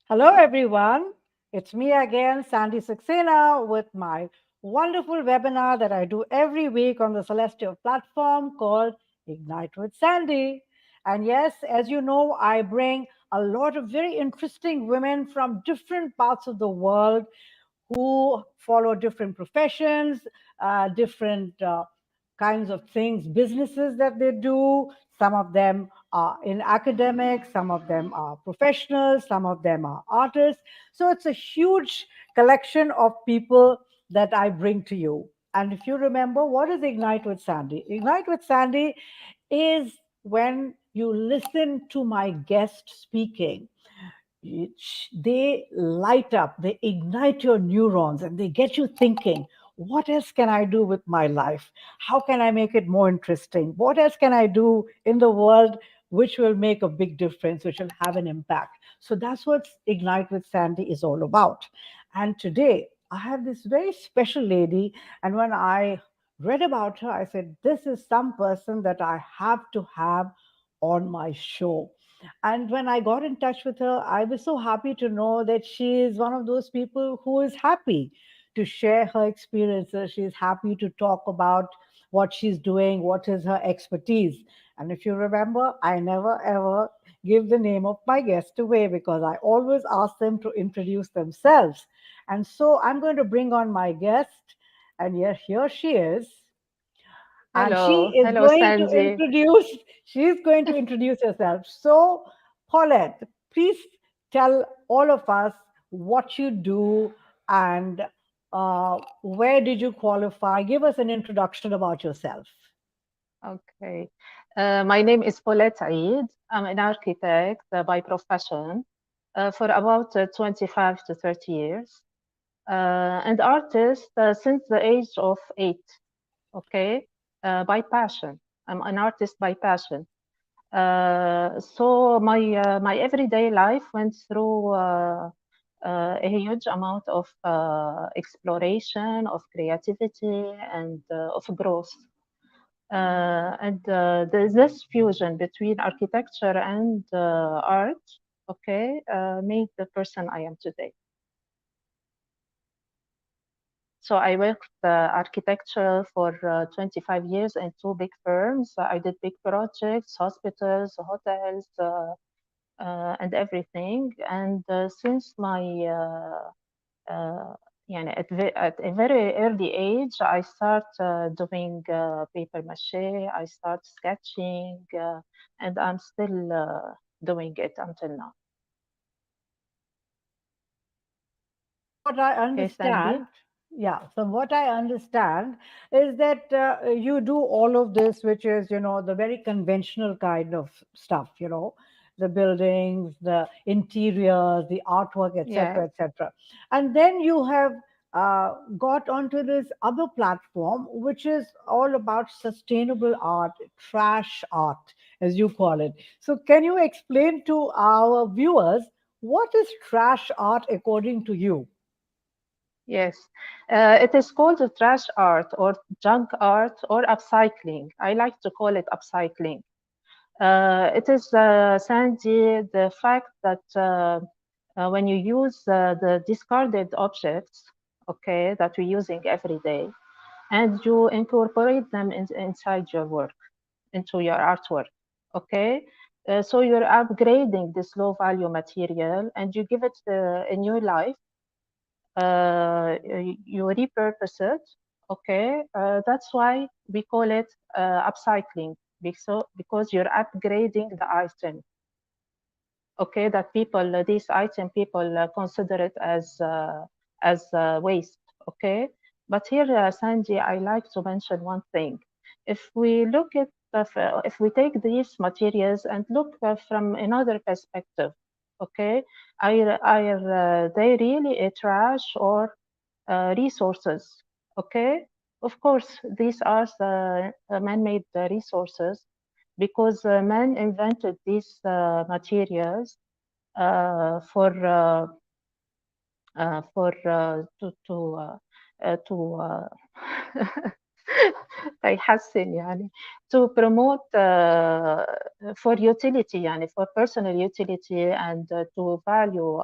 Hello, everyone. It's me again, Sandi Saxena, with my wonderful webinar that I do every week on the Celestial platform called Ignite with Sandi. And yes, as you know, I bring a lot of very interesting women from different parts of the world who follow different professions, different kinds of things, businesses that they do. Some of them are in academics, some of them are professionals, some of them are artists. So it's a huge collection of people that I bring to you. And if you remember, what is Ignite with Sandi? Ignite with Sandi is when you listen to my guest speaking, they light up, they ignite your neurons, and they get you thinking, what else can I do with my life? How can I make it more interesting? What else can I do in the world which will make a big difference, which will have an impact? So that's what Ignite with Sandi is all about. And today, I have this very special lady. And when I read about her, I said, this is some person that I have to have on my show. And when I got in touch with her, I was so happy to know that she is one of those people who is happy to share her experiences. She's happy to talk about what she's doing, what is her expertise. And if you remember, I never ever give the name of my guest away because I always ask them to introduce themselves. And so I'm going to bring on my guest, and here she is, and Hello, hello Sandy. she is going to introduce herself. So, Paulette, please tell all of us what you do and where did you qualify. Give us an introduction about yourself. Okay. My name is Paulette Eid. I'm an architect by profession for about 25 to 30 years. And artist since the age of 8, okay? By passion. I'm an artist by passion. So my everyday life went through a huge amount of exploration, of creativity, and of growth. And there's this fusion between architecture and art, okay, made the person I am today. So I worked architecture for 25 years in two big firms. I did big projects, hospitals, hotels, and everything. And since my at a very early age, I start doing paper mache. I start sketching, and I'm still doing it until now. What I Okay, Sandy. understand, yeah, so what I understand is that you do all of this, which is, the very conventional kind of stuff, the buildings, the interiors, the artwork, Yes. etc., etc. And then you have got onto this other platform, which is all about sustainable art, trash art, as you call it. So, can you explain to our viewers what is trash art according to you? Yes, it is called the trash art or junk art or upcycling. I like to call it upcycling. It is, Sandy, the fact that when you use the discarded objects, okay, that we're using every day, and you incorporate them inside your work, into your artwork, okay? So you're upgrading this low value material and you give it a new life, you repurpose it. Okay, that's why we call it upcycling, because you're upgrading the item. Okay, that people, this item, people consider it as waste. Okay, but here, Sanji, I like to mention one thing. If we look at if we take these materials and look from another perspective, okay, are they really a trash or resources? Okay, of course, these are the man-made resources because man invented these materials for to uh, فيحسن يعني to promote for utility يعني for personal utility and to value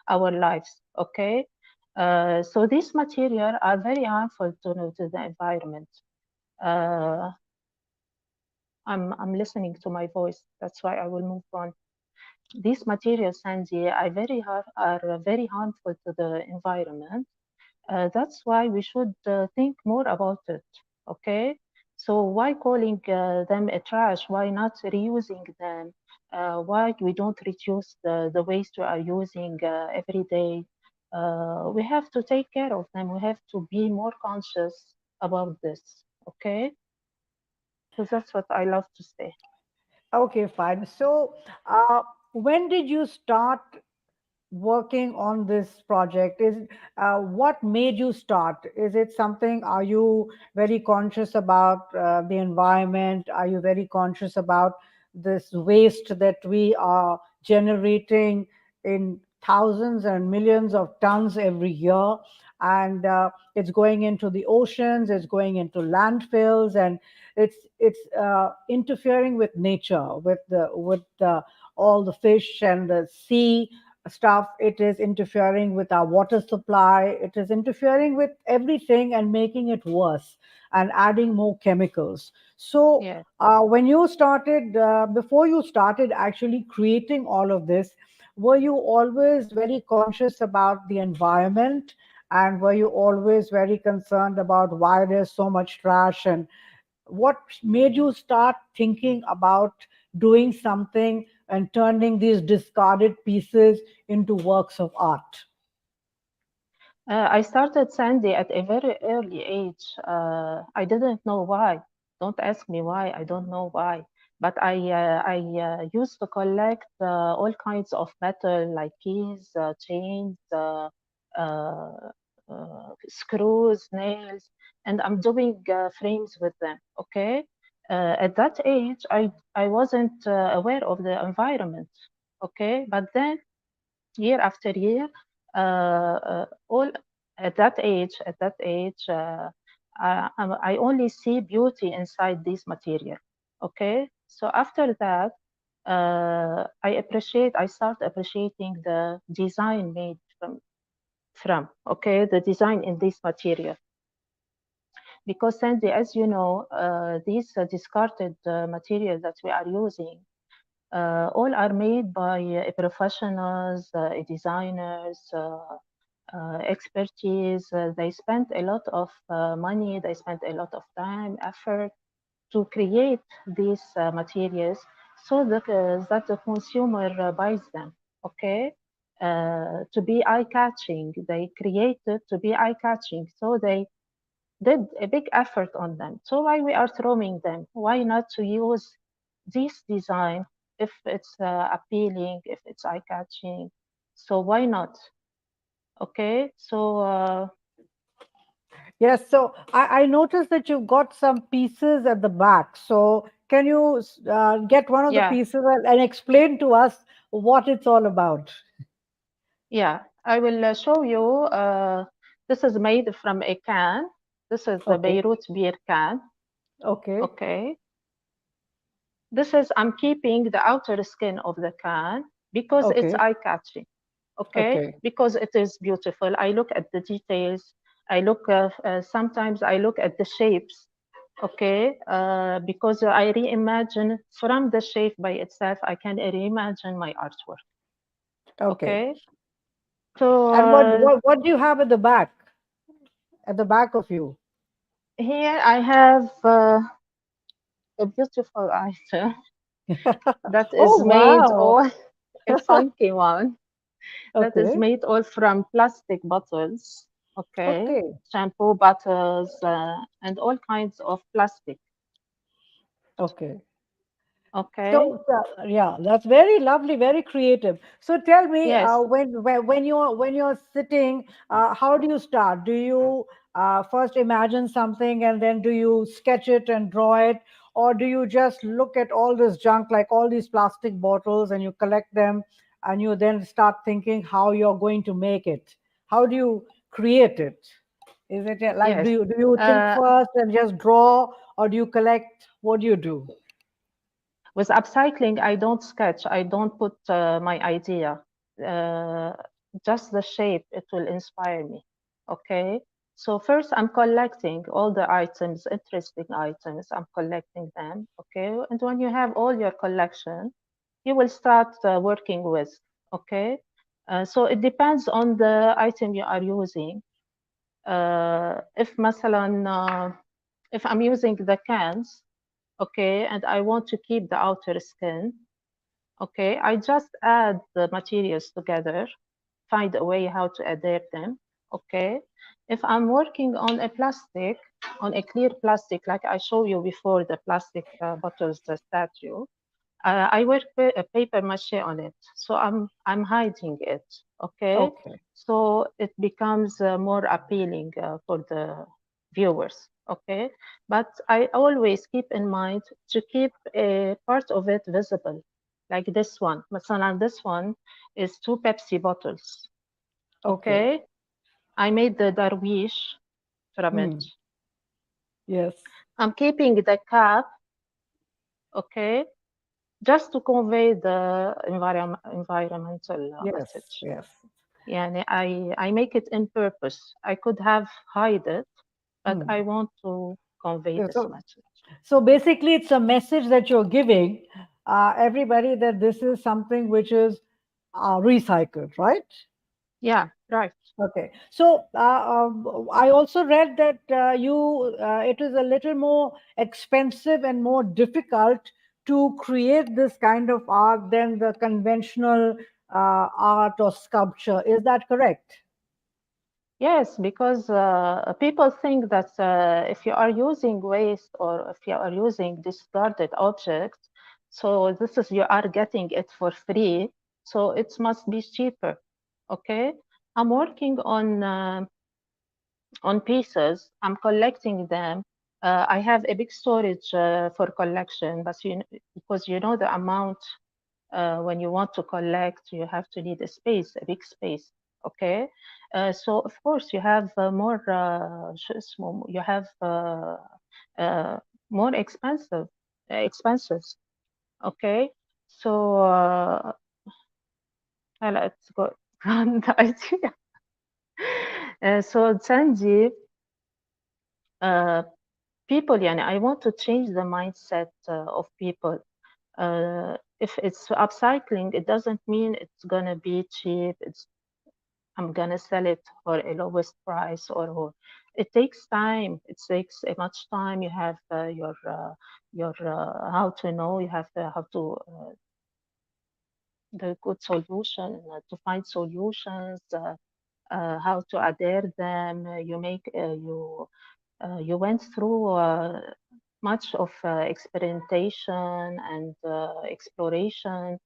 our lives. Okay. So these materials are very harmful to the environment. Uh, I'm listening to my voice. That's why I will move on. These materials, Sandy, are very harmful to the environment. That's why we should think more about it. Okay. So why calling them a trash? Why not reusing them? Why we don't reduce the waste we are using every day? We have to take care of them. We have to be more conscious about this. Okay. So that's what I love to say. Okay, fine. So, uh, when did you start working on this project? Is what made you start? Is it something? Are you very conscious about the environment? Are you very conscious about this waste that we are generating in thousands and millions of tons every year? And it's going into the oceans, it's going into landfills, and it's interfering with nature, with all the fish and the sea stuff. It is interfering with our water supply. It is interfering with everything and making it worse and adding more chemicals. So, Yes. when you started, before you started actually creating all of this, were you always very conscious about the environment? And were you always very concerned about why there's so much trash? And what made you start thinking about doing something and turning these discarded pieces into works of art? I started Sandy at a very early age. I didn't know why. Don't ask me why. I don't know why. But I used to collect all kinds of metal like keys, chains, screws, nails, and I'm doing frames with them. Okay. At that age, I wasn't aware of the environment. Okay. But then year after year, all at that age, I only see beauty inside this material. Okay, so after that, I start appreciating the design made from okay, the design in this material. Because Sandy, as you know, these discarded material that we are using all are made by professionals, designers, expertise. They spent a lot of money, they spent a lot of time, effort to create these materials so that the consumer buys them. Okay. To be eye catching, they created to be eye catching. So they did a big effort on them. So why we are throwing them? Why not to use this design if it's appealing, if it's eye catching? So why not? Okay, so Yes, so I noticed that you've got some pieces at the back. So can you get one of the yeah, pieces and explain to us what it's all about? yeah, I will show you. This is made from a can. This is the Okay, Beirut beer can. okay, Okay, this is I'm keeping the outer skin of the can because it's okay, eye catching. Okay, okay, because it is beautiful. I look at the details. I look sometimes I look at the shapes. Okay, because I reimagine from the shape by itself. I can reimagine my artwork. okay. Okay, so And what do you have at the back of you? here I have a beautiful item that Oh, is made wow. all a funky one that is Okay, made all from plastic bottles. Okay, okay, shampoo bottles and all kinds of plastic. okay. Okay, So, yeah, that's very lovely, very creative. So, tell me, yes, when you're sitting, how do you start? Do you first imagine something and then do you sketch it and draw it, or do you just look at all this junk, like all these plastic bottles, and you collect them, and you then start thinking how you're going to make it? How do you create it Is it like, Yes. do you think Uh, first and just draw, or do you collect? What do you do? with upcycling, I don't sketch. I don't put my idea. Uh, just the shape. It will inspire me. Okay. So first, I'm collecting all the items, interesting items. I'm collecting them. Okay. And when you have all your collection, you will start working with. Okay. So it depends on the item you are using. If مثلا, if I'm using the cans, okay, and I want to keep the outer skin, okay, I just add the materials together, find a way how to adapt them, okay. If I'm working on a plastic, on a clear plastic, like I showed you before, the plastic bottles, the statue, I work a paper mache on it, so I'm hiding it. Okay, Okay. so it becomes more appealing for the viewers. Okay, but I always keep in mind to keep a part of it visible, like this one. مثلا this one is 2 Pepsi bottles. Okay. Okay, I made the darwish from it. Hmm. Yes. I'm keeping the cap. Okay, just to convey the environmental Yes. message. Yes. يعني I make it in purpose. I could have hide it, but Hmm. I want to convey Yeah, this so, message. so basically, it's a message that you're giving everybody, that this is something which is recycled, right? Yeah, right. Okay. So I also read that it is a little more expensive and more difficult to create this kind of art than the conventional art or sculpture. Is that correct? Yes, because people think that if you are using waste or if you are using discarded objects, so this is you are getting it for free, so it must be cheaper. Okay, I'm working on pieces. I'm collecting them. I have a big storage for collection, but because you know the amount when you want to collect, you have to need a space, a big space. Okay, so of course you have more. You have uh, more expensive expenses. Okay, so let's go on the idea. So Sandy, uh, people, يعني I want to change the mindset of people. If it's upcycling, it doesn't mean it's gonna be cheap. I'm gonna sell it for a lowest price or it takes time. It takes much time. You have your how to know. You have how to the good solution to find solutions. How to adhere them. You make you went through much of experimentation and exploration,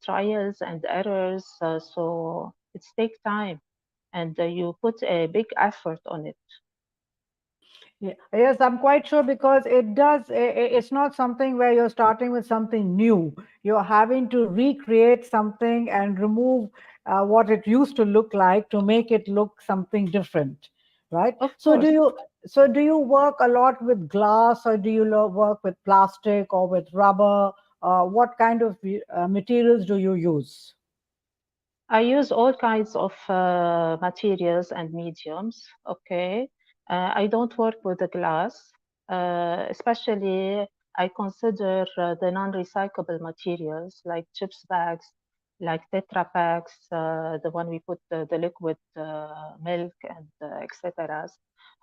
trials and errors. So it takes time, and you put a big effort on it. Yeah. Yes, I'm quite sure, because it does. It's not something where you're starting with something new. You're having to recreate something and remove what it used to look like to make it look something different, right? Of So course, do you work a lot with glass, or do you work with plastic or with rubber? What kind of materials do you use? I use all kinds of materials and mediums. Okay, I don't work with the glass, especially I consider the non-recyclable materials like chips bags, like Tetra packs, the one we put the liquid milk and etc.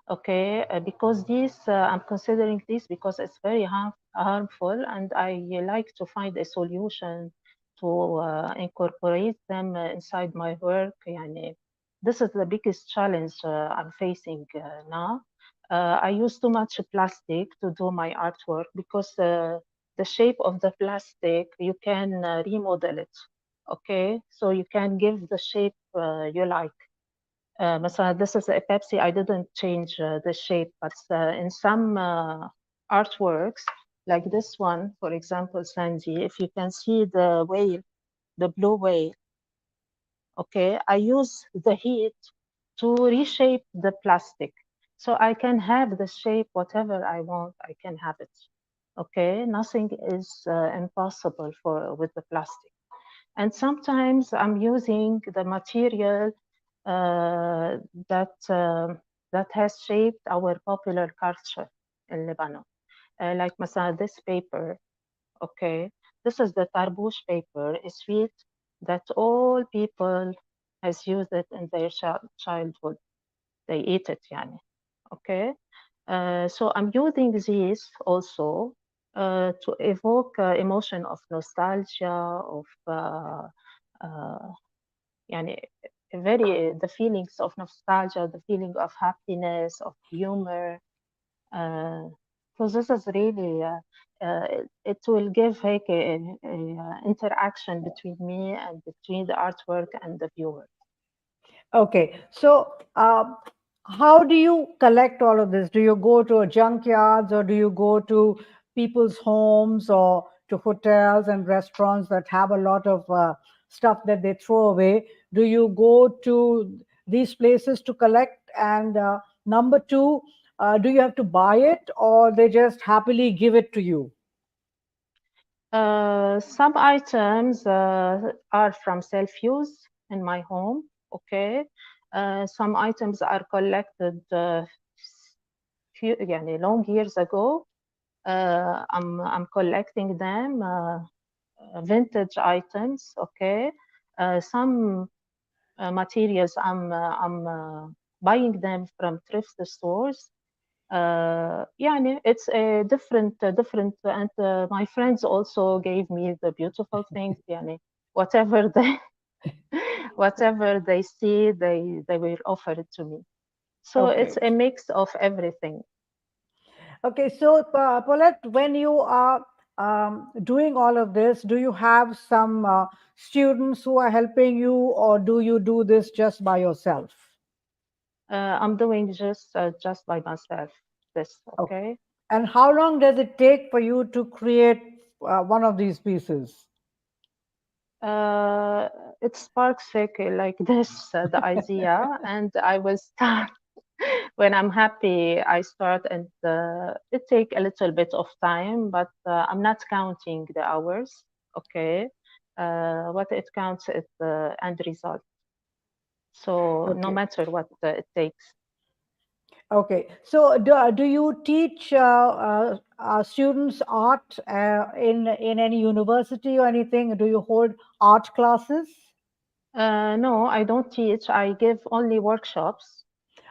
Okay, because these I'm considering this because it's very harmful, and I like to find a solution to incorporate them inside my work. يعني, this is the biggest challenge I'm facing now. I use too much plastic to do my artwork because the shape of the plastic you can remodel it. Okay, so you can give the shape you like. مثلا this is a Pepsi. I didn't change the shape, but in some artworks, like this one, for example, Sandi, if you can see the whale, the blue whale, okay, I use the heat to reshape the plastic. So I can have the shape, whatever I want, I can have it. Okay, nothing is impossible for with the plastic. And sometimes I'm using the material uh, that that has shaped our popular culture in Lebanon. Like مثلا this paper, okay, this is the tarbouche paper, a sweet that all people has used it in their childhood. They eat it, يعني. Okay, so I'm using these also to evoke emotion of nostalgia, of uh, يعني very the feelings of nostalgia, the feeling of happiness, of humor. Uh, so this is really it will give like a interaction between me and between the artwork and the viewer. Okay, so how do you collect all of this? Do you go to a junkyards, or do you go to people's homes, or to hotels and restaurants that have a lot of stuff that they throw away? Do you go to these places to collect? And number two, do you have to buy it, or they just happily give it to you? Some items are from self-use in my home. Okay, some items are collected يعني long years ago. I'm collecting them, vintage items. Okay, some materials I'm buying them from thrift stores. يعني it's a different and my friends also gave me the beautiful things يعني whatever they whatever they see they will offer it to me, so it's Okay. a mix of everything. Okay, so Paulette, when you are doing all of this, do you have some students who are helping you, or do you do this just by yourself? I'm doing just by myself this. Okay. Okay, And how long does it take for you to create one of these pieces? uh, it sparks like this the idea and I will start when I'm happy, I start, and it take a little bit of time, but I'm not counting the hours. Okay, what it counts is the end result. So no Okay. matter what it takes. Okay. So do you teach students art in any university or anything? Do you hold art classes? No, I don't teach. I give only workshops.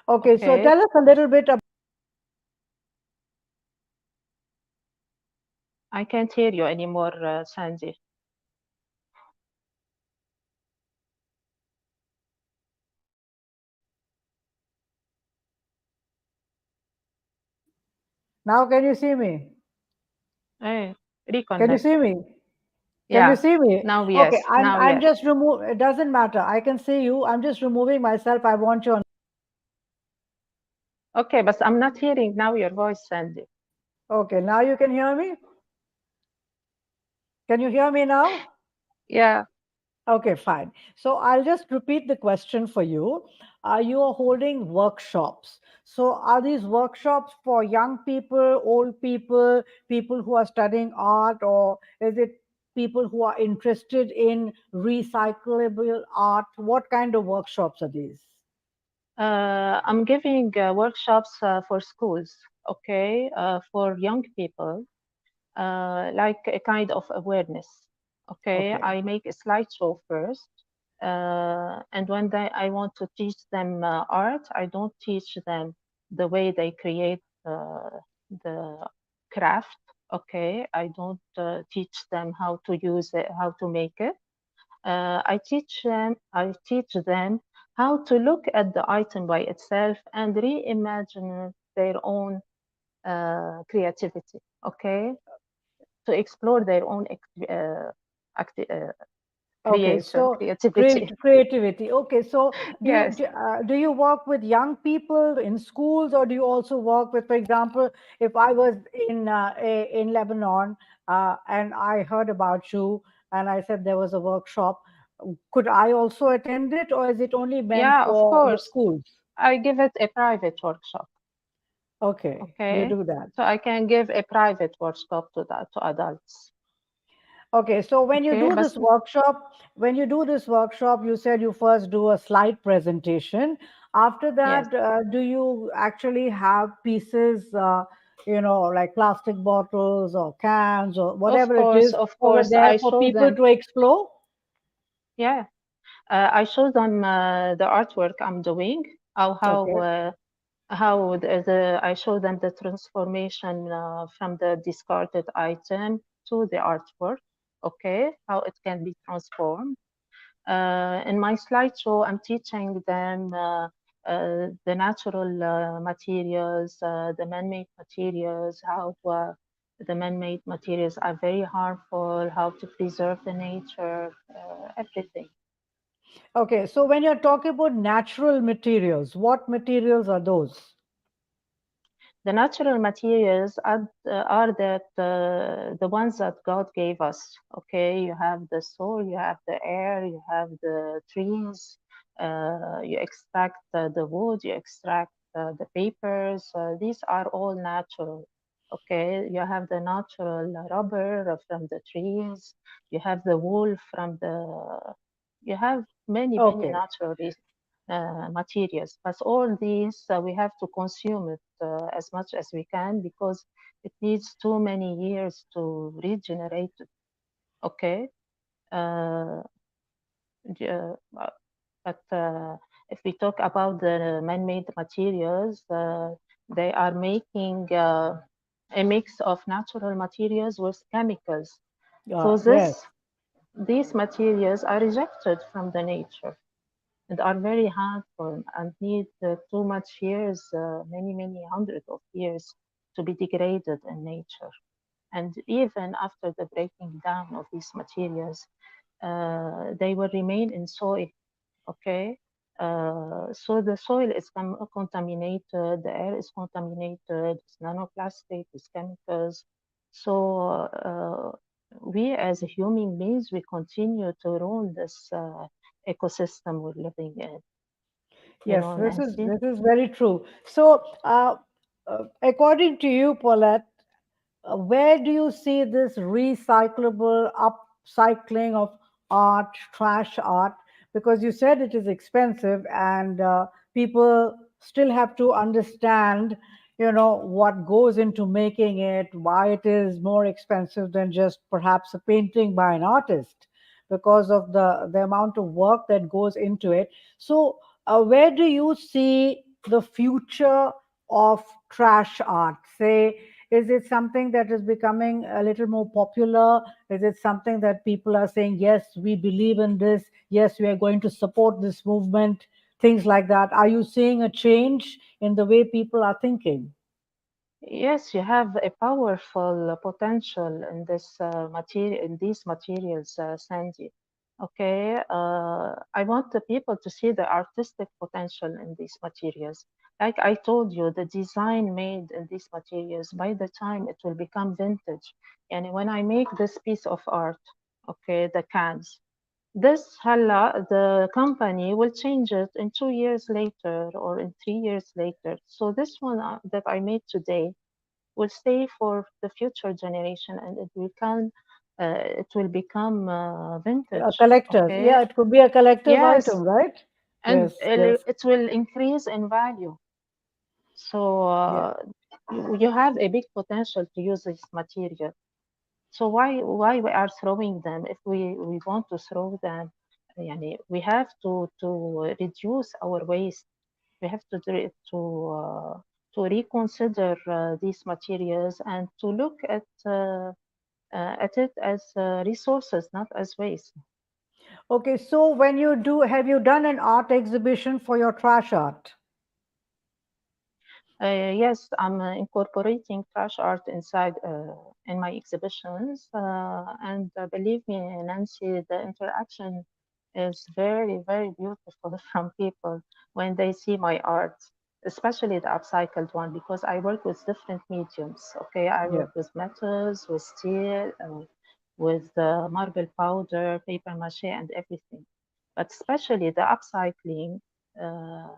Okay. So Okay, tell us a little bit. I can't hear you anymore, Sandy. Now, can you see me? Hey, Can you reconnect. see me? Can you Yeah, see me? now Okay, yes, I'm now I'm yes. just remove. It doesn't matter. I can see you. I'm just removing myself. I want you on. Okay, but I'm not hearing now your voice, Sandy. Okay, now you can hear me. Can you hear me now? Yeah. Okay, fine. So I'll just repeat the question for you. You are holding workshops. So are these workshops for young people, old people, people who are studying art, or is it people who are interested in recyclable art? What kind of workshops are these? I'm giving workshops for schools, okay, for young people, like a kind of awareness. Okay, Okay. I make a slideshow first, and when I want to teach them art, I don't teach them the way they create the craft. Okay, I don't teach them how to use it, how to make it. I teach them how to look at the item by itself and reimagine their own creativity. Okay, to explore their own acti- uh, Okay, creation, so creativity. creativity. Okay, so Yes. do you work with young people in schools, or do you also work with, for example, if I was in Lebanon and I heard about you and I said there was a workshop, could I also attend it, or is it only meant Yeah, of for the course. schools? I give it a private workshop. Okay, you Okay, do that. so I can give a private workshop to that to adults. Okay, so Okay, but when you do this workshop, you said you first do a slide presentation. After yes, that, do you actually have pieces, like plastic bottles or cans or whatever it is of over course, there I for show people them. to explore? Yeah, I show them the artwork I'm doing. How how Okay, uh, how I show them the transformation from the discarded item to the artwork. Okay, how it can be transformed. In my slideshow, I'm teaching them the natural materials, the man-made materials, how the man-made materials are very harmful, how to preserve the nature, everything. okay. So when you're talking about natural materials, what materials are those? The natural materials are that the ones that God gave us. Okay, you have the soil, you have the air, you have the trees. You extract the wood, you extract the papers. These are all natural. Okay, you have the natural rubber from the trees. You have the wool from the. You have many Okay. natural materials. But all these, we have to consume it as much as we can because it needs too many years to regenerate it. Okay. Uh, uh, but if we talk about the man-made materials, they are making a mix of natural materials with chemicals. So Yes. these materials are rejected from the nature and are very harmful and need too much years, many hundreds of years to be degraded in nature. And even after the breaking down of these materials, they will remain in soil. Okay. So the soil is contaminated, the air is contaminated, with nanoplastic, with chemicals. So we as human beings, we continue to ruin this ecosystem we're living in, Yes, Nancy. this is very true. So, according to you, Paulette, where do you see this recyclable upcycling of art, trash art? Because you said it is expensive, and people still have to understand, what goes into making it, why it is more expensive than just perhaps a painting by an artist, because of the amount of work that goes into it. So, where do you see the future of trash art? Say, is it something that is becoming a little more popular? Is it something that people are saying, yes, we believe in this, yes, we are going to support this movement, things like that? Are you seeing a change in the way people are thinking? Yes, you have a powerful potential in this material, in these materials, Sandy. Okay, I want the people to see the artistic potential in these materials. Like I told you, the design made in these materials, by the time it will become vintage. And when I make this piece of art, okay, the cans, this Hala, the company will change it in 2 years later or in 3 years later. So this one that I made today will stay for the future generation and it will become vintage. Collectors. Okay. Yeah, it could be a collector's Yes, item, right? and Yes, yes, it will increase in value. So yeah. you have a big potential to use this material. So why we are throwing them? If we want to throw them, yani, we have to reduce our waste. We have to reconsider these materials and to look at it as resources, not as waste. Okay, so have you done an art exhibition for your trash art? Yes, I'm incorporating trash art inside in my exhibitions, and believe me, Nancy, the interaction is very beautiful from people when they see my art, especially the upcycled one, because I work with different mediums. Okay, I Yeah. work with metals, with steel, with marble powder, paper mache, and everything. But especially the upcycling, uh,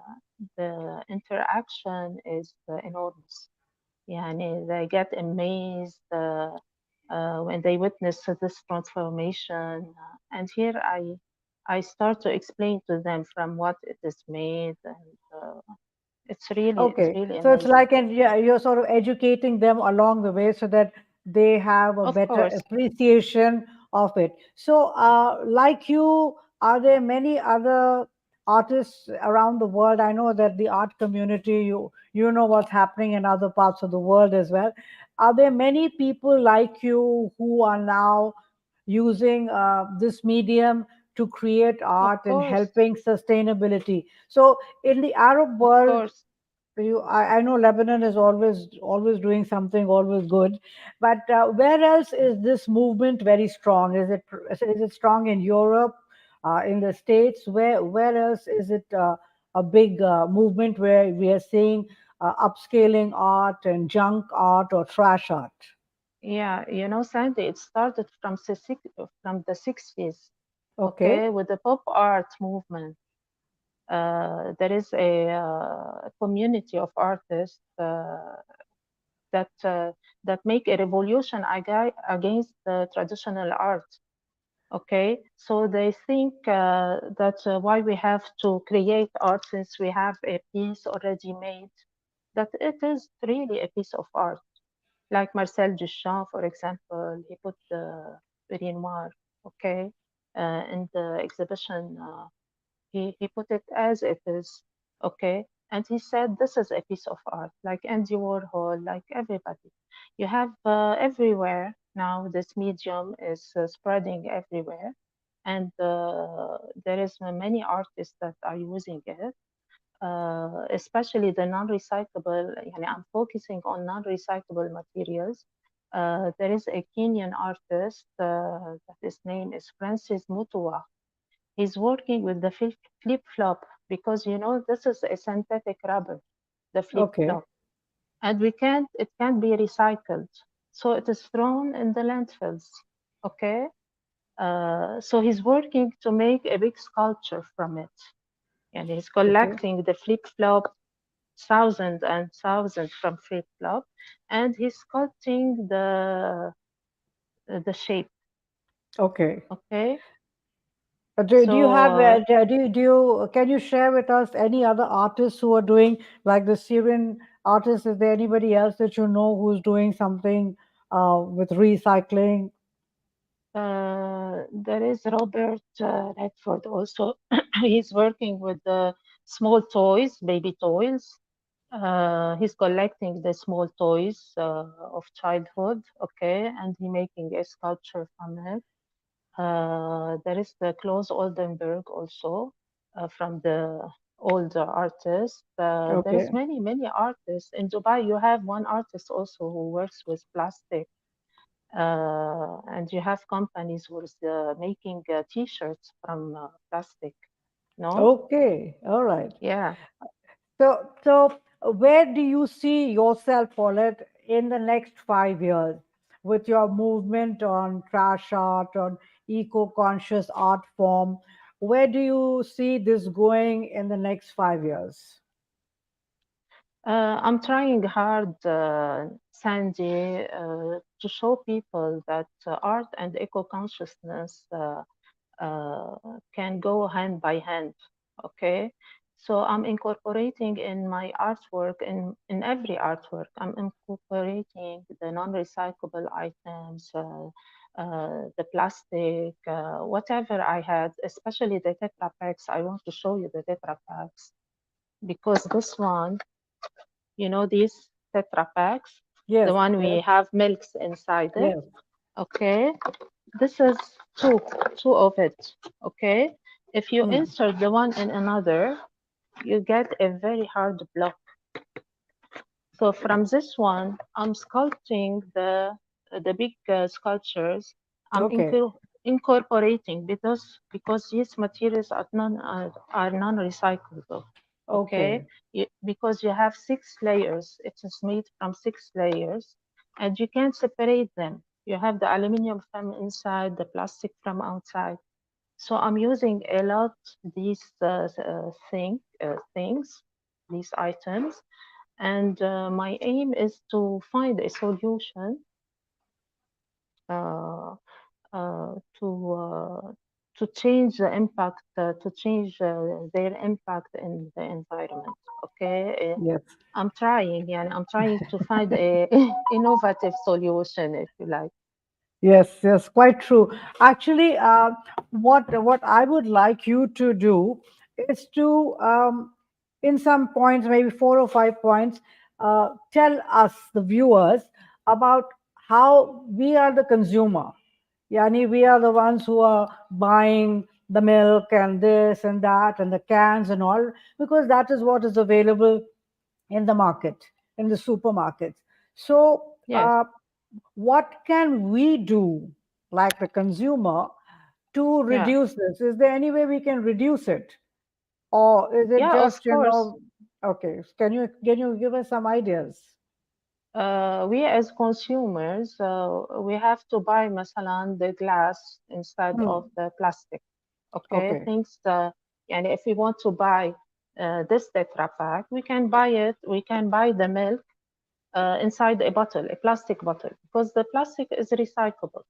the interaction is enormous. يعني they get amazed when they witness this transformation. And here I start to explain to them from what it is made, and it's Okay, really so it's amazing. like, and yeah, you're sort of educating them along the way so that they have a Of better course, appreciation of it. So, like you, are there many other artists around the world? I know that the art community, you know what's happening in other parts of the world as well. Are there many people like you who are now using this medium to create of art and course, helping sustainability? So, in the Arab of world, course. I know Lebanon is always doing something always good, but where else is this movement very strong? Is it strong in Europe, in the States? Where else is it a big movement where we are seeing upscaling art and junk art or trash art? Yeah, you know, Sandy, it started from the 60s, Okay, okay, with the pop art movement. There is a community of artists that that make a revolution against the traditional art. Okay, so they think that why we have to create art since we have a piece already made, that it is really a piece of art. Like Marcel Duchamp, for example, he put the Noir, okay, in the exhibition. He put it as it is, okay, and he said this is a piece of art, like Andy Warhol, like everybody. You have everywhere now. This medium is spreading everywhere, and there is many artists that are using it, especially the non-recyclable. يعني I'm focusing on non-recyclable materials. There is a Kenyan artist that his name is Francis Mutua. He's working with the flip flop because you know this is a synthetic rubber, the flip okay, flop, and it can't be recycled, so it is thrown in the landfills. Okay, so he's working to make a big sculpture from it, and he's okay, collecting the flip flop, thousands and thousands from flip flop, and he's sculpting the shape. okay. Okay, Do you so have do you can you share with us any other artists who are doing like the Syrian artists? Is there anybody else that you know who's doing something with recycling? There is Robert Redford also. He's working with the small toys, baby toys. He's collecting the small toys of childhood, okay, and he making a sculpture from it. There is the Klaus Oldenburg also from the older artist. There is Okay, many artists in Dubai. You have one artist also who works with plastic, and you have companies who is making T-shirts from plastic. No, okay, all right. yeah. So where do you see yourself, Paulette, in the next 5 years with your movement on trash art, on eco-conscious art form? Where do you see this going in the next 5 years? I'm trying hard, Sandy, to show people that art and eco-consciousness uh, can go hand by hand. Okay, so I'm incorporating in my artwork, in every artwork, I'm incorporating the non-recyclable items, the plastic, whatever I had, especially the Tetra packs. I want to show you the Tetra packs because this one, you know, these Tetra packs, the Yes, one yes, we have milks inside it. yes. Okay, this is two, two of it. Okay, if you Mm. insert the one in another, you get a very hard block. So from this one, I'm sculpting the big sculptures. I'm Okay, incorporating because these materials are non-recyclable. Okay, okay, because you have 6 layers. It is made from 6 layers, and you can't separate them. You have the aluminum from inside, the plastic from outside. So I'm using a lot these things, these items, And my aim is to find a solution uh, to change the impact, to change their impact in the environment. Okay, Yes. I'm trying, yeah, I'm trying to find a innovative solution, if you like. Yes, yes, quite true. Actually, what I would like you to do is to, in some points, maybe 4 or 5 points, tell us, the viewers, about how we are the consumer. Yani, we are the ones who are buying the milk and this and that and the cans and all, because that is what is available in the market, in the supermarkets. So, Yes, what can we do, like the consumer, to yeah, reduce this? Is there any way we can reduce it, or is it yeah, of just, course. okay? Can you give us some ideas? We as consumers, we have to buy masalan the glass instead of Hmm. the plastic. Okay, Okay. things and if we want to buy this Tetra Pak, we can buy it. We can buy the milk inside a bottle, a plastic bottle, because the plastic is recyclable.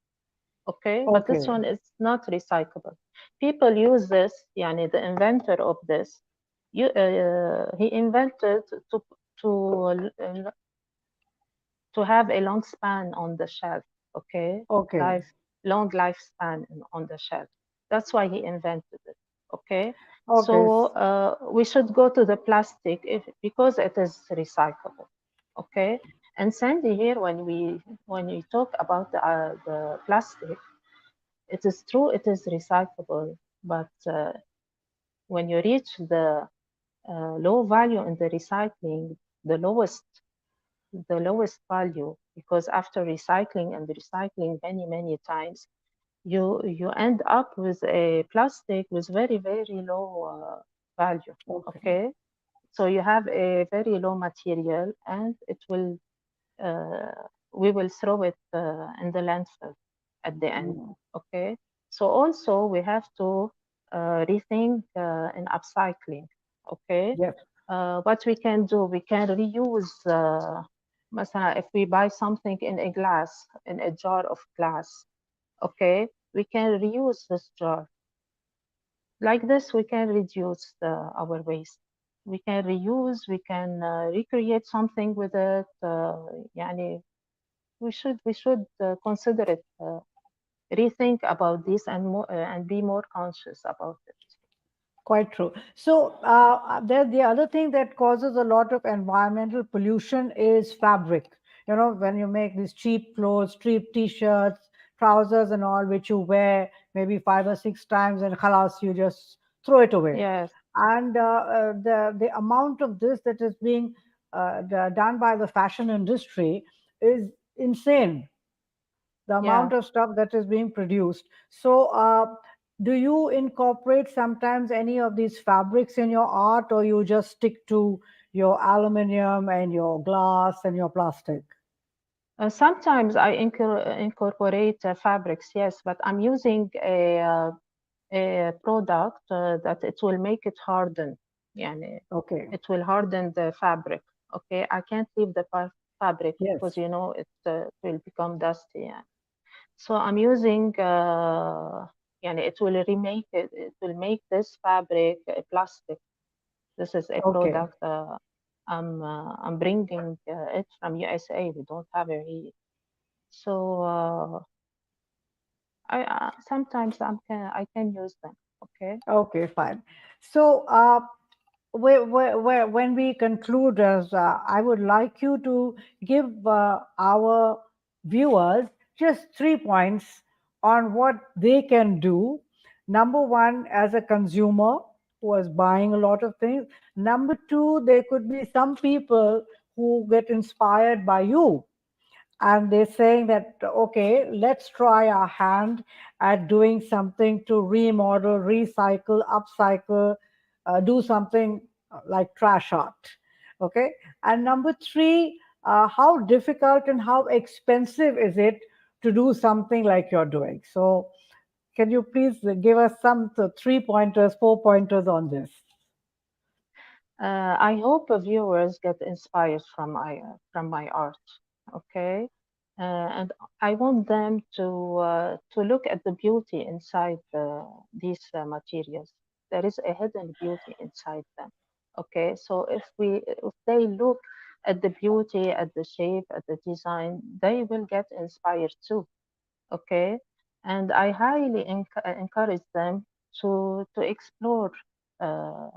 Okay, but this Okay. one is not recyclable. People use this. Yani the inventor of this, he invented to to have a long span on the shelf. Okay, Okay. long lifespan on the shelf. That's why he invented it. Okay, Okay. so we should go to the plastic if because it is recyclable. Okay, and Sandy, here when we talk about the plastic, it is true it is recyclable, but when you reach the low value in the recycling, the lowest the lowest value, because after recycling and recycling many times, you end up with a plastic with very low value. Okay. Okay, so you have a very low material, and it will uh, we will throw it in the landfill at the end. Mm. Okay, so also we have to rethink in upcycling. Okay, Yes. what we can do, we can reuse. مثلا if we buy something in a glass, in a jar of glass, okay, we can reuse this jar. Like this, we can reduce our waste. We can reuse, we can recreate something with it. يعني we should consider it, rethink about this and be more conscious about it. Quite true. So, the other thing that causes a lot of environmental pollution is fabric. When you make these cheap clothes, cheap t-shirts, trousers, and all, which you wear maybe 5 or 6 times, and khalas, you just throw it away. Yes, And the amount of this that is being done by the fashion industry is insane, the yeah. amount of stuff that is being produced. So, do you incorporate sometimes any of these fabrics in your art, or you just stick to your aluminum and your glass and your plastic? Sometimes I incorporate fabrics, yes, but I'm using a product that it will make it harden. يعني Okay. it will harden the fabric. Okay, I can't leave the fabric because Yes. it will become dusty. Yeah. So I'm using يعني it will remake it. It will make this fabric a plastic. This is a Okay. product. I'm bringing it from USA. We don't have it here. So I sometimes I can use them. Okay. Okay. Fine. So, when we conclude, I would like you to give our viewers just 3 points on what they can do. Number one, as a consumer who is buying a lot of things. Number two, there could be some people who get inspired by you, and they're saying that, okay, let's try our hand at doing something to remodel, recycle, upcycle, do something like trash art. Okay. And number three, how difficult and how expensive is it to do something like you're doing? So, can you please give us some 3 pointers, 4 pointers on this? I hope the viewers get inspired from my art. Okay, and I want them to look at the beauty inside these materials. There is a hidden beauty inside them. Okay, so if they look at the beauty, at the shape, at the design, they will get inspired too. Okay, and I highly encourage them to explore uh,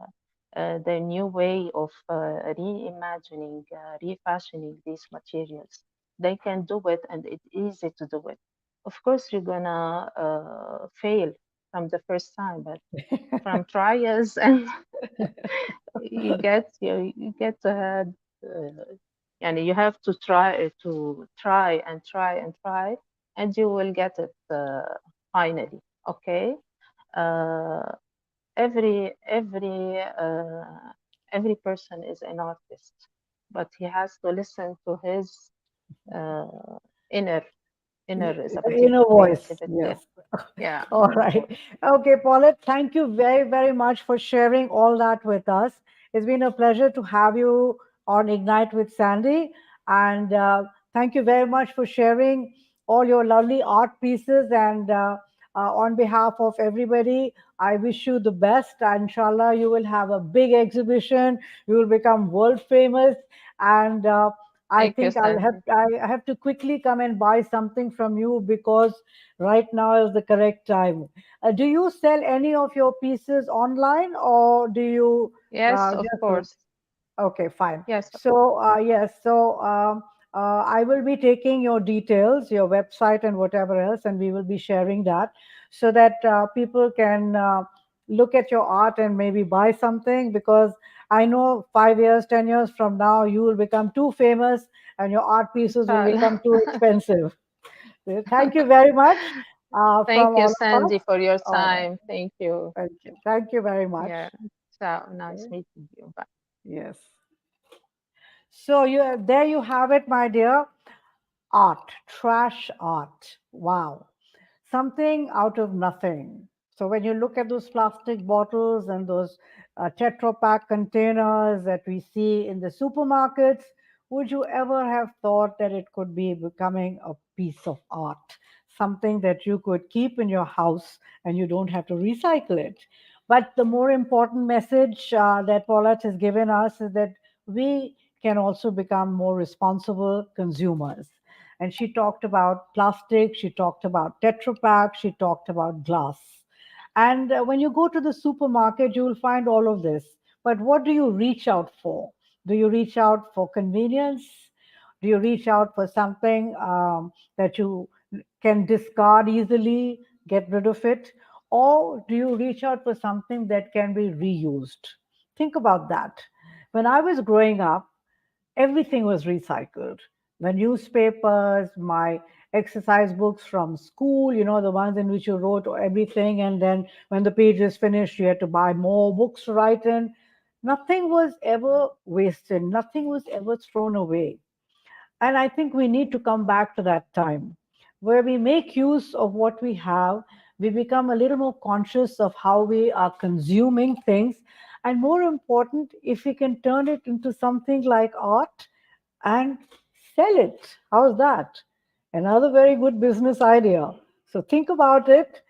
the new way of reimagining, refashioning these materials. They can do it, and it's easy to do it. Of course, you're gonna fail from the first time, but from trials and you get to have and you have to try and try and try, and you will get it finally. Okay, uh, every person is an artist, but he has to listen to his uh, inner inner The sabbatic inner voice. creativity. Yes. Yeah, All inner right. voice. Okay, Paulette, thank you very, very much for sharing all that with us. It's been a pleasure to have you on Ignite with Sandy. And thank you very much for sharing all your lovely art pieces. And on behalf of everybody, I wish you the best. Inshallah, you will have a big exhibition. You will become world famous. And I Thank you, think Sandy. I have to quickly come and buy something from you because right now is the correct time. Do you sell any of your pieces online or do you Yes, of just course. okay, fine. Yes, So, yes, so I will be taking your details, your website, and whatever else, and we will be sharing that so that people can look at your art and maybe buy something because I know 5 years, 10 years from now, you will become too famous and your art pieces will inshallah. become too expensive. So thank you very much Thank from you, all of us. Sandy, for your All right. time. Thank you. Thank you. Thank you very Yeah. much. So nice Okay. meeting you. Bye. Yes. So there you have it, my dear. Art, trash art. Wow. Something out of nothing. So when you look at those plastic bottles and those Tetra Pak containers that we see in the supermarkets, would you ever have thought that it could be becoming a piece of art? Something that you could keep in your house and you don't have to recycle it. But the more important message that Paulette has given us is that we can also become more responsible consumers. And she talked about plastic, she talked about Tetra Pak, she talked about glass. And when you go to the supermarket, you will find all of this. But what do you reach out for? Do you reach out for convenience? Do you reach out for something that you can discard easily, get rid of it? Or do you reach out for something that can be reused? Think about that. When I was growing up, everything was recycled. The newspapers, my exercise books from school, the ones in which you wrote everything, and then when the page is finished, you had to buy more books to write in. Nothing was ever wasted, nothing was ever thrown away. And I think we need to come back to that time where we make use of what we have. We become a little more conscious of how we are consuming things. And more important, if we can turn it into something like art and sell it. How's that? Another very good business idea. So think about it.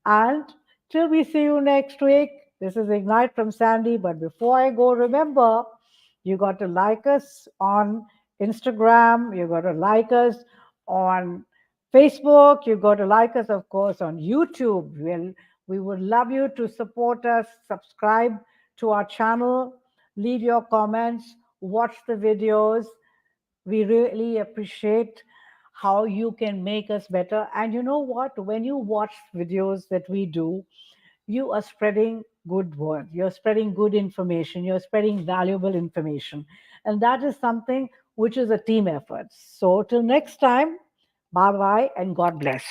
And till we see you next week, this is Ignite from Sandy. But before I go, remember, you got to like us on Instagram, you got to like us on Facebook, you got to like us, of course, on YouTube. We would love you to support us, subscribe to our channel, leave your comments, watch the videos. We really appreciate how you can make us better. And you know what? When you watch videos that we do, you are spreading good word. You're spreading good information. You're spreading valuable information. And that is something which is a team effort. So till next time, bye bye and God bless.